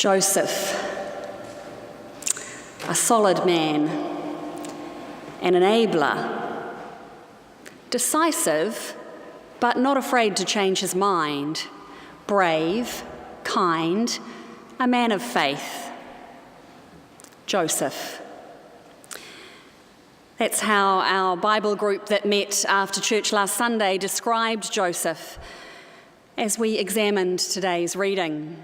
Joseph, a solid man, an enabler, decisive but not afraid to change his mind, brave, kind, a man of faith. Joseph. That's how our Bible group that met after church last Sunday described Joseph as we examined today's reading.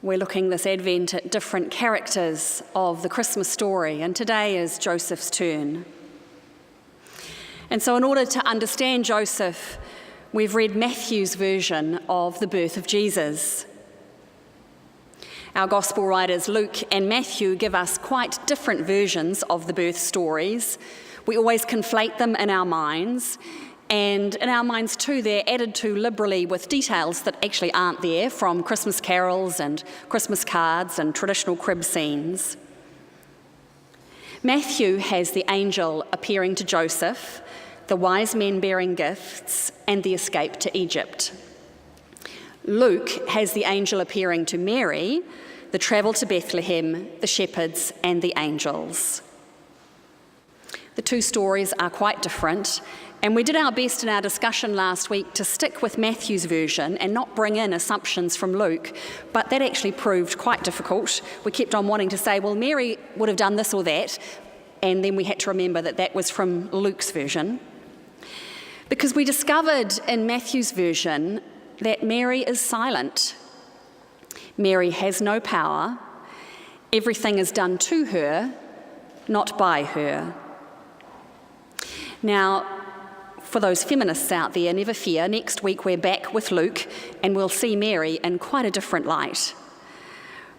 We're looking this Advent at different characters of the Christmas story, and today is Joseph's turn. And so in order to understand Joseph, we've read Matthew's version of the birth of Jesus. Our gospel writers Luke and Matthew give us quite different versions of the birth stories. We always conflate them in our minds, and in our minds too, they're added to liberally with details that actually aren't there, from Christmas carols and Christmas cards and traditional crib scenes. Matthew has the angel appearing to Joseph, the wise men bearing gifts, and the escape to Egypt. Luke has the angel appearing to Mary, the travel to Bethlehem, the shepherds, and the angels. The two stories are quite different, and we did our best in our discussion last week to stick with Matthew's version and not bring in assumptions from Luke, but that actually proved quite difficult. We kept on wanting to say, well, Mary would have done this or that, and then we had to remember that that was from Luke's version. Because we discovered in Matthew's version that Mary is silent. Mary has no power. Everything is done to her, not by her. Now, for those feminists out there, never fear, next week we're back with Luke and we'll see Mary in quite a different light.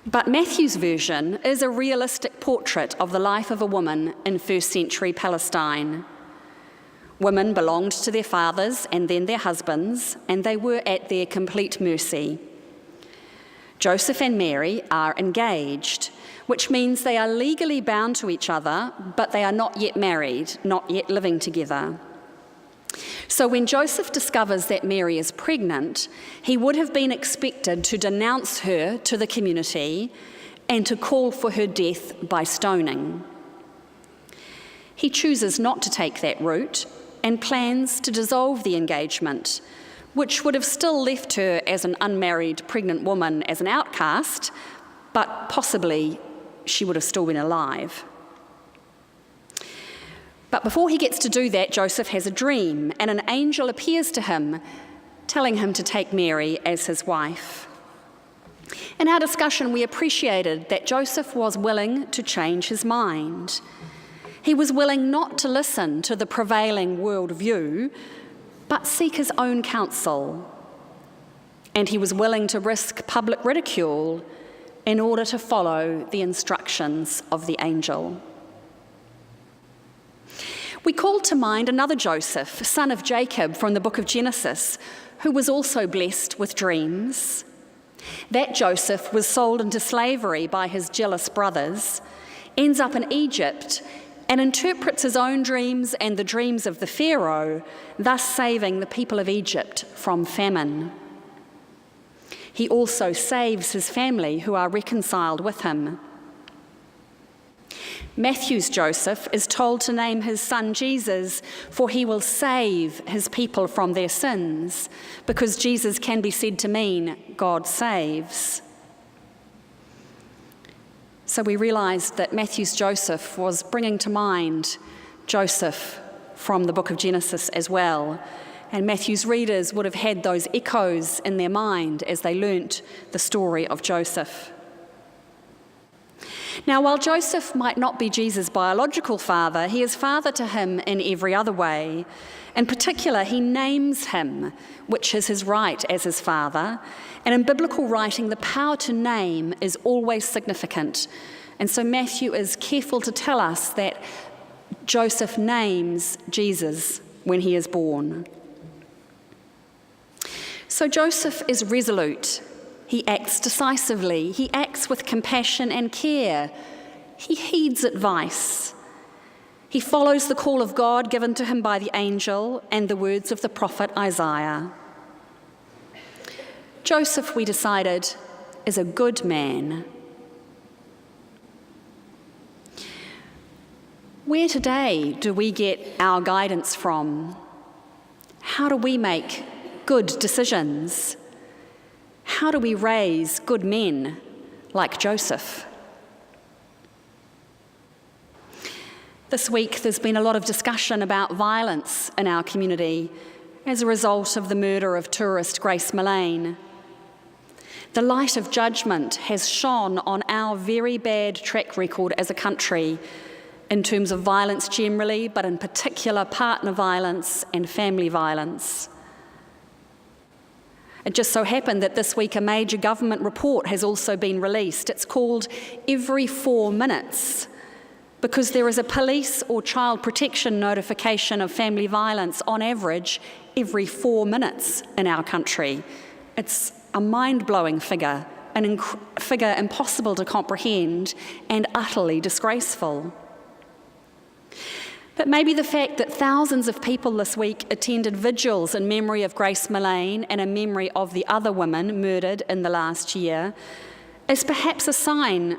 But Matthew's version is a realistic portrait of the life of a woman in first century Palestine. Women belonged to their fathers and then their husbands, and they were at their complete mercy. Joseph and Mary are engaged, which means they are legally bound to each other, but they are not yet married, not yet living together. So when Joseph discovers that Mary is pregnant, he would have been expected to denounce her to the community and to call for her death by stoning. He chooses not to take that route and plans to dissolve the engagement, which would have still left her as an unmarried pregnant woman as an outcast, but possibly she would have still been alive. But before he gets to do that, Joseph has a dream, and an angel appears to him, telling him to take Mary as his wife. In our discussion, we appreciated that Joseph was willing to change his mind. He was willing not to listen to the prevailing worldview, but seek his own counsel. And he was willing to risk public ridicule in order to follow the instructions of the angel. We call to mind another Joseph, son of Jacob from the book of Genesis, who was also blessed with dreams. That Joseph was sold into slavery by his jealous brothers, ends up in Egypt, and interprets his own dreams and the dreams of the Pharaoh, thus saving the people of Egypt from famine. He also saves his family, who are reconciled with him. Matthew's Joseph is told to name his son Jesus, for he will save his people from their sins, because Jesus can be said to mean God saves. So we realised that Matthew's Joseph was bringing to mind Joseph from the book of Genesis as well. And Matthew's readers would have had those echoes in their mind as they learnt the story of Joseph. Now, while Joseph might not be Jesus' biological father, he is father to him in every other way. In particular, he names him, which is his right as his father. And in biblical writing, the power to name is always significant. And so Matthew is careful to tell us that Joseph names Jesus when he is born. So Joseph is resolute. He acts decisively. He acts with compassion and care. He heeds advice. He follows the call of God given to him by the angel and the words of the prophet Isaiah. Joseph, we decided, is a good man. Where today do we get our guidance from? How do we make good decisions? How do we raise good men like Joseph? This week there's been a lot of discussion about violence in our community as a result of the murder of tourist Grace Millane. The light of judgment has shone on our very bad track record as a country in terms of violence generally, but in particular partner violence and family violence. It just so happened that this week a major government report has also been released. It's called Every 4 Minutes, because there is a police or child protection notification of family violence on average every 4 minutes in our country. It's a mind-blowing figure, figure impossible to comprehend and utterly disgraceful. But maybe the fact that thousands of people this week attended vigils in memory of Grace Millane and in memory of the other women murdered in the last year is perhaps a sign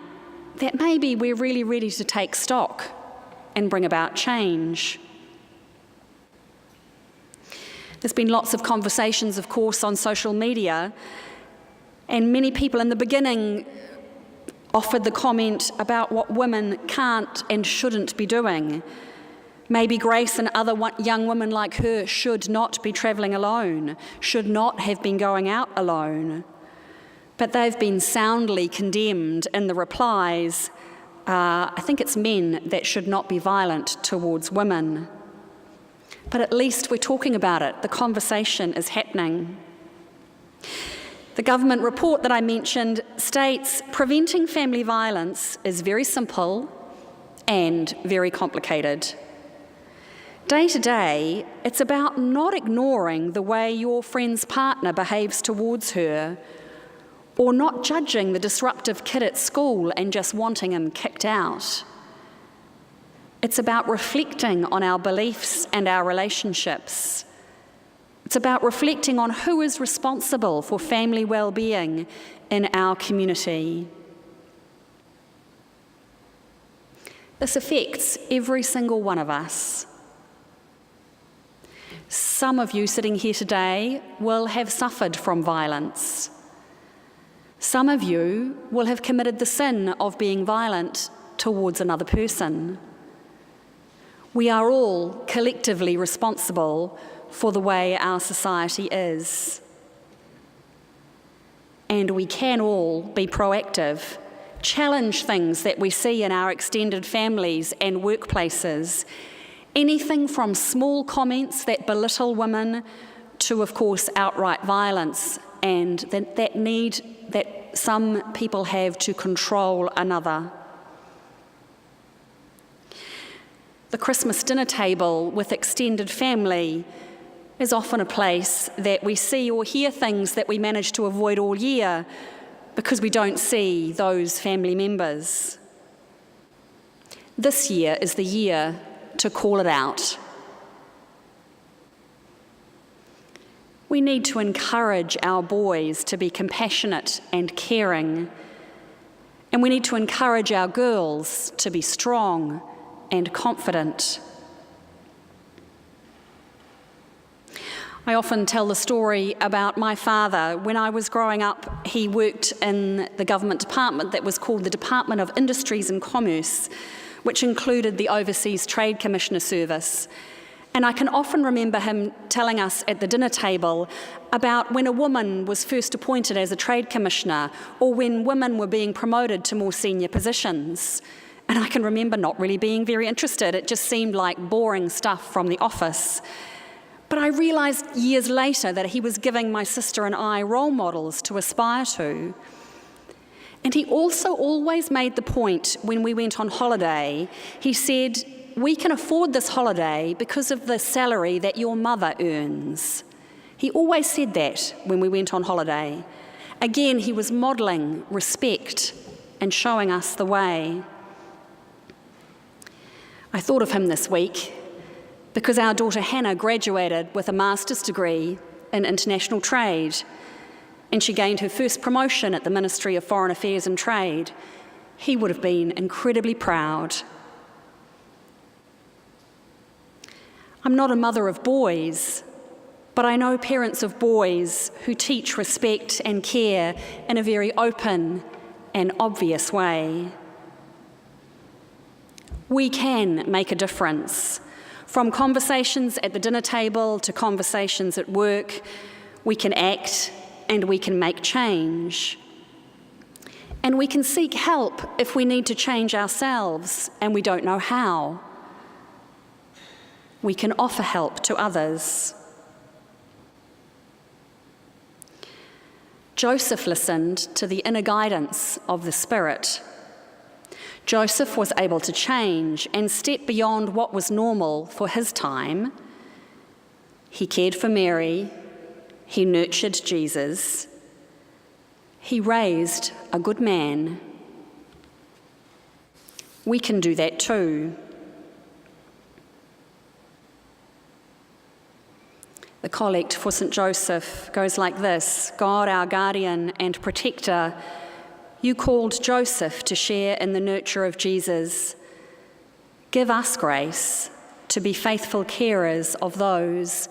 that maybe we're really ready to take stock and bring about change. There's been lots of conversations, of course, on social media, and many people in the beginning offered the comment about what women can't and shouldn't be doing. Maybe Grace and other young women like her should not be travelling alone, should not have been going out alone. But they've been soundly condemned in the replies. I think it's men that should not be violent towards women. But at least we're talking about it. The conversation is happening. The government report that I mentioned states preventing family violence is very simple and very complicated. Day to day, it's about not ignoring the way your friend's partner behaves towards her, or not judging the disruptive kid at school and just wanting him kicked out. It's about reflecting on our beliefs and our relationships. It's about reflecting on who is responsible for family well-being in our community. This affects every single one of us. Some of you sitting here today will have suffered from violence. Some of you will have committed the sin of being violent towards another person. We are all collectively responsible for the way our society is. And we can all be proactive, challenge things that we see in our extended families and workplaces. Anything from small comments that belittle women to, of course, outright violence and that need that some people have to control another. The Christmas dinner table with extended family is often a place that we see or hear things that we manage to avoid all year because we don't see those family members. This year is the year to call it out. We need to encourage our boys to be compassionate and caring, and we need to encourage our girls to be strong and confident. I often tell the story about my father. When I was growing up, he worked in the government department that was called the Department of Industries and Commerce, which included the Overseas Trade Commissioner Service. And I can often remember him telling us at the dinner table about when a woman was first appointed as a trade commissioner or when women were being promoted to more senior positions. And I can remember not really being very interested. It just seemed like boring stuff from the office. But I realised years later that he was giving my sister and I role models to aspire to. And he also always made the point when we went on holiday, he said, "We can afford this holiday because of the salary that your mother earns." He always said that when we went on holiday. Again, he was modelling respect and showing us the way. I thought of him this week because our daughter Hannah graduated with a master's degree in international trade. and she gained her first promotion at the Ministry of Foreign Affairs and Trade, he would have been incredibly proud. I'm not a mother of boys, but I know parents of boys who teach respect and care in a very open and obvious way. We can make a difference. From conversations at the dinner table to conversations at work, we can act and we can make change. And we can seek help if we need to change ourselves and we don't know how. We can offer help to others. Joseph listened to the inner guidance of the Spirit. Joseph was able to change and step beyond what was normal for his time. He cared for Mary. He nurtured Jesus. He raised a good man. We can do that too. The collect for St. Joseph goes like this: God, our guardian and protector, you called Joseph to share in the nurture of Jesus. Give us grace to be faithful carers of those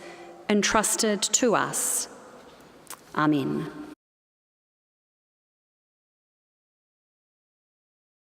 entrusted to us. Amen.